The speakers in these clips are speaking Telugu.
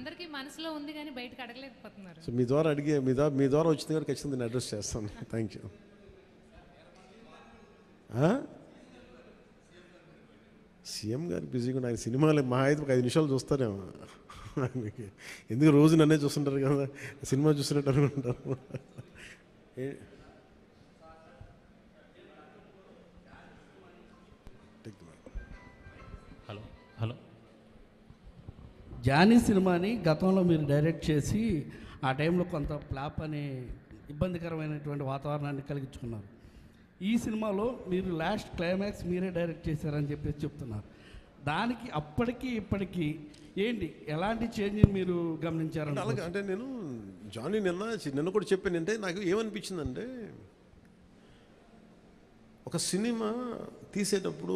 అందరికీ మనసులో ఉంది కానీ బయటకు అడగలేకపోతున్నారు. సో మీ ద్వారా మీ ద్వారా వచ్చింది కాబట్టి ఖచ్చితంగా నేను అడ్రస్ చేస్తాను. Thank you. సీఎం గారు బిజీగా ఆయన సినిమాలు మా అయితే ఒక 5 నిమిషాలు చూస్తారేమో. ఎందుకు రోజు నన్నే చూస్తుంటారు కదా, సినిమా చూస్తున్నట్టు అనుకుంటారు. హలో హలో జానీ సినిమాని గతంలో మీరు డైరెక్ట్ చేసి ఆ టైంలో కొంత ఫ్లాప్ అనే ఇబ్బందికరమైనటువంటి వాతావరణాన్ని కలిగించుకున్నారు. ఈ సినిమాలో మీరు లాస్ట్ క్లైమాక్స్ మీరే డైరెక్ట్ చేశారని చెప్పేసి చెప్తున్నారు. దానికి అప్పటికి ఇప్పటికీ ఏంటి ఎలాంటి చేంజ్ మీరు గమనించారు? అలాగే అంటే నేను జానీ నిన్న కూడా చెప్పాను. అంటే నాకు ఏమనిపించిందంటే ఒక సినిమా తీసేటప్పుడు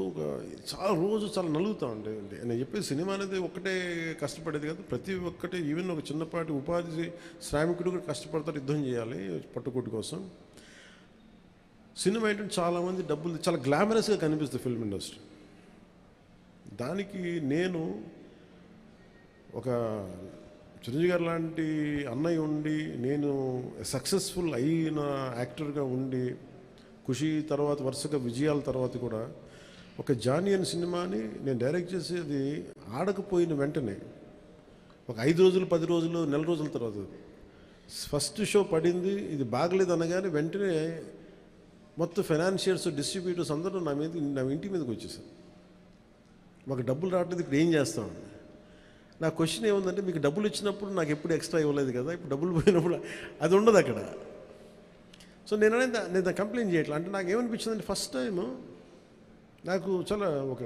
చాలా నలుగుతూ ఉంటాయి. నేను చెప్పేది సినిమా అనేది ఒక్కటే కష్టపడేది కాదు, ప్రతి ఒక్కటే ఈవెన్ ఒక చిన్నపాటి ఉపాధి శ్రామికుడు కూడా కష్టపడతారు, యుద్ధం చేయాలి పట్టుకోటి కోసం. సినిమా ఏంటంటే చాలామంది డబ్బులు చాలా గ్లామరస్గా కనిపిస్తుంది ఫిల్మ్ ఇండస్ట్రీ. దానికి నేను ఒక చిరంజీవి గారు లాంటి అన్నయ్య ఉండి నేను సక్సెస్ఫుల్ అయిన యాక్టర్గా ఉండి ఖుషి తర్వాత వరుసగా విజయాల తర్వాత కూడా ఒక జానీ అనే సినిమాని నేను డైరెక్ట్ చేసేది ఆడకపోయిన వెంటనే ఒక 5 రోజులు 10 రోజులు నెల రోజుల తర్వాత ఫస్ట్ షో పడింది, ఇది బాగలేదు అనగానే వెంటనే మొత్తం ఫైనాన్షియర్స్ డిస్ట్రిబ్యూటర్స్ అందరూ నా ఇంటి మీదకి వచ్చేసారు. మాకు డబ్బులు రావట్లేదు, ఇప్పుడు ఏం చేస్తామండి. నా క్వశ్చన్ ఏముందంటే, మీకు డబ్బులు ఇచ్చినప్పుడు నాకు ఎప్పుడు ఎక్స్ట్రా ఇవ్వలేదు కదా, ఇప్పుడు డబ్బులు పోయినప్పుడు అది ఉండదు అక్కడ. సో నేను కంప్లైంట్ చేయట్లేదు. అంటే నాకు ఏమనిపించిందంటే ఫస్ట్ టైము నాకు చాలా ఒక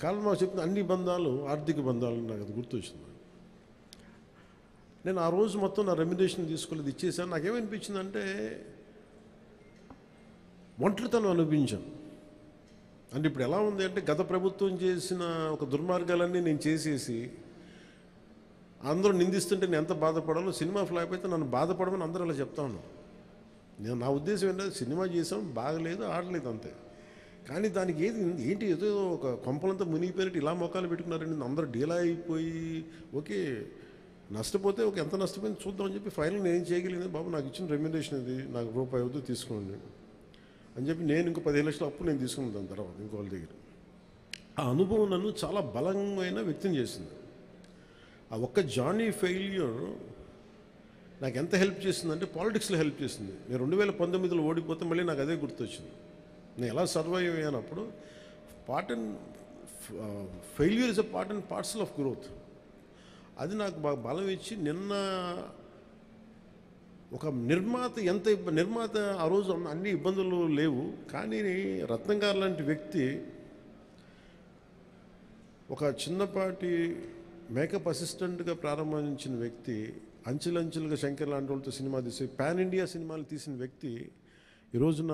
కాలంలో చెప్పిన అన్ని బంధాలు ఆర్థిక బంధాలు నాకు అది గుర్తొచ్చింది. నేను ఆ రోజు మొత్తం నా రెమ్యునరేషన్ తీసుకోలేదు, ఇచ్చేసాను. నాకేమనిపించిందంటే ఒంటరితనం అనిపించాను. అంటే ఇప్పుడు ఎలా ఉంది అంటే గత ప్రభుత్వం చేసిన ఒక దుర్మార్గాలన్నీ నేను చేసేసి అందరూ నిందిస్తుంటే నేను ఎంత బాధపడాలో, సినిమా ఫ్లాప్ అయితే నన్ను బాధపడమని అందరూ అలా చెప్తాను. నా ఉద్దేశం ఏంటంటే సినిమా చేసాం, బాగలేదు, ఆడలేదు అంతే. కానీ దానికి ఏంటి ఏదో ఒక కొంపలంతా మునిగిపోయినట్టు ఇలా మొక్కలు పెట్టుకున్నారండి. అందరూ డీలా అయిపోయి ఓకే నష్టపోతే ఎంత నష్టపోయింది చూద్దామని చెప్పి ఫైనల్ నేను ఏం చేయగలిగింది, బాబు నాకు ఇచ్చిన రెమ్యునరేషన్ ఇది, నాకు రూపాయి అవుతూ తీసుకోండి అని చెప్పి నేను ఇంకో 15 లక్షలు అప్పు నేను తీసుకున్నాను. దాని తర్వాత ఇంకోళ్ళ దగ్గర ఆ అనుభవం నన్ను చాలా బలమైన వ్యక్తం చేసింది. ఆ ఒక్క జానీ ఫెయిల్యూర్ నాకు ఎంత హెల్ప్ చేసిందంటే పాలిటిక్స్లో హెల్ప్ చేసింది. నేను 2019లో ఓడిపోతే మళ్ళీ నాకు అదే గుర్తొచ్చింది. నేను ఎలా సర్వైవ్ అయ్యానప్పుడు failure is a part and parcel of growth. అది నాకు బాగా బలం ఇచ్చి నిన్న ఒక నిర్మాత ఆ రోజు అన్ని ఇబ్బందులు లేవు, కానీ రత్నం గారు లాంటి వ్యక్తి ఒక చిన్నపాటి మేకప్ అసిస్టెంట్గా ప్రారంభించిన వ్యక్తి అంచెలంచెలుగా శంకర్ లాంటి వాళ్ళతో సినిమా తీసి పాన్ ఇండియా సినిమాలు తీసిన వ్యక్తి ఈరోజున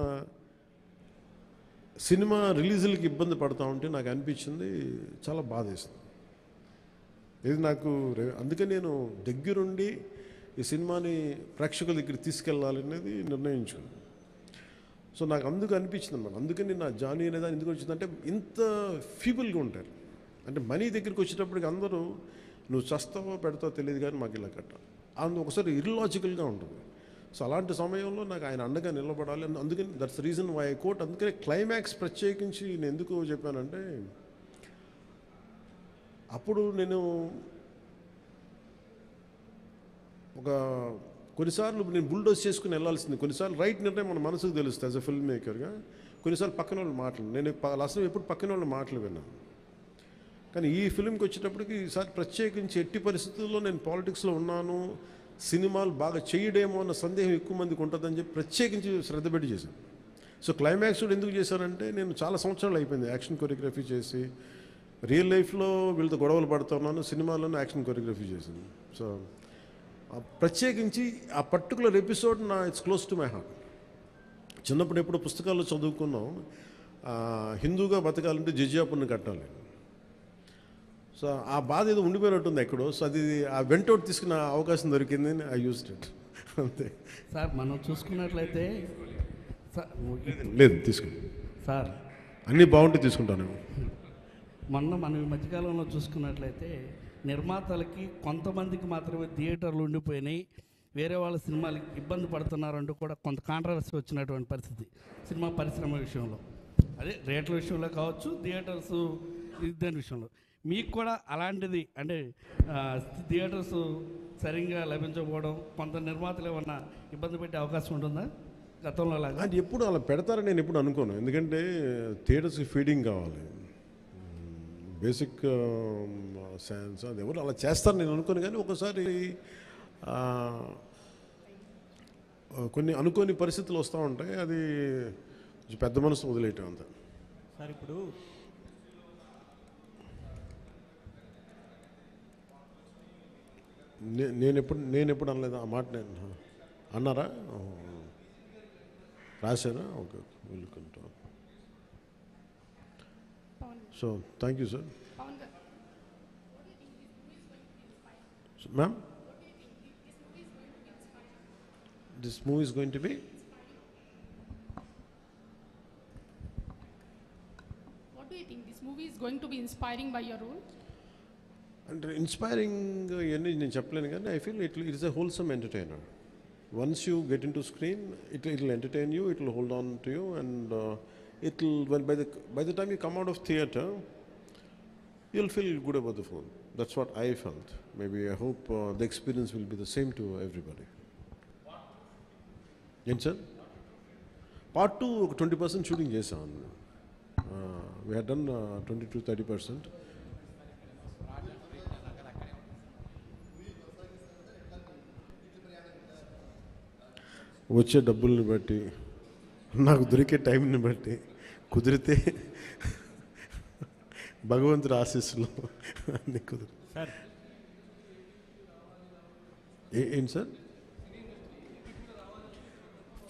సినిమా రిలీజులకి ఇబ్బంది పడుతూ ఉంటే నాకు అనిపించింది చాలా బాధేస్తుంది. ఇది నాకు అందుకే నేను దగ్గరుండి ఈ సినిమాని ప్రేక్షకుల దగ్గర తీసుకెళ్ళాలనేది నిర్ణయించుకున్నాను. సో నాకు అందుకు అనిపించింది అన్నమాట. అందుకని నా జానీ అనేదాన్ని ఎందుకు వచ్చిందంటే ఇంత ఫీబుల్గా ఉంటారు. అంటే మనీ దగ్గరికి వచ్చేటప్పటికి అందరూ నువ్వు చస్తావో పెడతావో తెలియదు కానీ మాకు ఇలా కట్టాలి ఒకసారి ఇర్లాజికల్గా ఉంటుంది. సో అలాంటి సమయంలో నాకు ఆయన అండగా నిలబడాలి. అందుకని that's reason why I quote. అందుకని క్లైమాక్స్ ప్రత్యేకించి నేను ఎందుకు చెప్పానంటే అప్పుడు నేను కొన్నిసార్లు నేను బుల్డోస్ చేసుకుని వెళ్ళాల్సింది, కొన్నిసార్లు రైట్ నిర్ణయం మన మనసుకు తెలుస్తుంది యాజ్ అ ఫిల్మ్ మేకర్గా. కొన్నిసార్లు పక్కన వాళ్ళు మాటలు నేను అసలు ఎప్పుడు పక్కన వాళ్ళ మాటలు విన్నాను. కానీ ఈ ఫిల్మ్కి వచ్చేటప్పటికి ఈసారి ప్రత్యేకించి ఎట్టి పరిస్థితుల్లో నేను పాలిటిక్స్లో ఉన్నాను, సినిమాలు బాగా చేయడేమో అన్న సందేహం ఎక్కువ మందికి ఉంటుందని చెప్పి ప్రత్యేకించి శ్రద్ధ పెట్టి చేశాను. సో క్లైమాక్స్ కూడా ఎందుకు చేశానంటే నేను చాలా సంవత్సరాలు అయిపోయింది యాక్షన్ కొరియోగ్రఫీ చేసి, రియల్ లైఫ్లో వీళ్ళతో గొడవలు పడుతున్నాను, సినిమాల్లోనే యాక్షన్ కొరియోగ్రఫీ చేశాను. సో ప్రత్యేకించి ఆ particular episode it's close to my heart. చిన్నప్పుడు ఎప్పుడు పుస్తకాల్లో చదువుకున్నాం, హిందూగా బతకాలంటే జిజియా పన్ను కట్టాలి. సో ఆ బాధ ఏదో ఉండిపోయినట్టుంది ఎక్కడో. సో అది ఆ వెంటౌట్ తీసుకున్న అవకాశం దొరికింది, ఐ యూజ్డ్ ఇట్ అంతే. సార్ మనం చూసుకున్నట్లయితే లేదు తీసుకుంటాను సార్, అన్నీ బాగుంటే తీసుకుంటాను. మనం ఈ మధ్యకాలంలో చూసుకున్నట్లయితే నిర్మాతలకి కొంతమందికి మాత్రమే థియేటర్లు ఉండిపోయినాయి, వేరే వాళ్ళ సినిమాలకి ఇబ్బంది పడుతున్నారంటూ కూడా కొంత కాంట్రవర్సీ వచ్చినటువంటి పరిస్థితి సినిమా పరిశ్రమ విషయంలో. అదే రేట్ల విషయంలో కావచ్చు, థియేటర్స్ దాని విషయంలో మీకు కూడా అలాంటిది అంటే థియేటర్స్ సరిగ్గా లభించకపోవడం కొంత నిర్మాతలు ఏమన్నా ఇబ్బంది పెట్టే అవకాశం ఉంటుందా గతంలో లాగా? అది ఎప్పుడు అలా పెడతారని నేను ఎప్పుడు అనుకోను. ఎందుకంటే థియేటర్స్కి ఫీడింగ్ కావాలి, బేసిక్ సైన్స్, అది ఎవరు అలా చేస్తారు నేను అనుకోను. కానీ ఒకసారి కొన్ని అనుకోని పరిస్థితులు వస్తూ ఉంటాయి, అది పెద్ద మనసు వదిలేయటం అంత. సార్ ఇప్పుడు నేను ఎప్పుడు అనలేదు ఆ మాట. నేను అన్నారా, రాశారా? Okay, welcome. So thank you sir. Ma'am, this movie is going to be what do you think this movie is going to be inspiring by your role? and inspiring yenni nenu cheppalenu gaani I feel it is a wholesome entertainer. Once you get into screen, it will entertain you, it will hold on to you, and it will by the time you come out of theater you'll feel good about the film. That's what I felt. Maybe I hope the experience will be the same to everybody. Yes sir. Part 2 20% shooting chesam. We had done 20 to 30%. వచ్చే డబ్బుల్ని బట్టి, నాకు దొరికే టైంని బట్టి, కుదిరితే భగవంతుడి ఆశీస్సులు అన్నీ కుదిరి. సార్ ఏంటి సార్?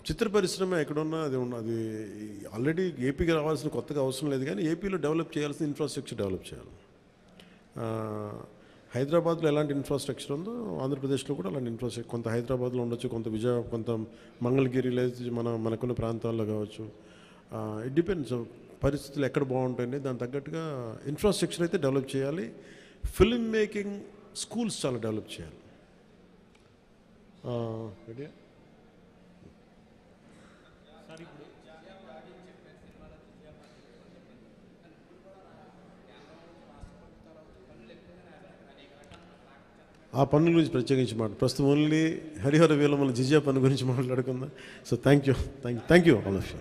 చిత్ర పరిశ్రమ ఎక్కడున్నా అది అది ఆల్రెడీ ఏపీకి రావాల్సిన కొత్తగా అవసరం లేదు, కానీ ఏపీలో డెవలప్ చేయాల్సిన ఇన్ఫ్రాస్ట్రక్చర్ డెవలప్ చేయాలి. హైదరాబాద్లో ఎలాంటి ఇన్ఫ్రాస్ట్రక్చర్ ఉందో ఆంధ్రప్రదేశ్లో కూడా అలాంటి ఇన్ఫ్రాస్ట్రక్చర్ కొంత హైదరాబాద్లో ఉండొచ్చు, కొంత కొంత మంగళగిరి లేదా మనకున్న ప్రాంతాల్లో కావచ్చు. ఇట్ డిపెండ్స్, పరిస్థితులు ఎక్కడ బాగుంటాయని దానికి తగ్గట్టుగా ఇన్ఫ్రాస్ట్రక్చర్ అయితే డెవలప్ చేయాలి. ఫిల్మ్ మేకింగ్ స్కూల్స్ చాలా డెవలప్ చేయాలి. ఆ పన్ను గురించి ప్రత్యేకించి ప్రస్తుతం ఓన్లీ హరిహర వీలముల జిజియా పన్ను గురించి మాట్లాడుకుందాం. So thank you all of you.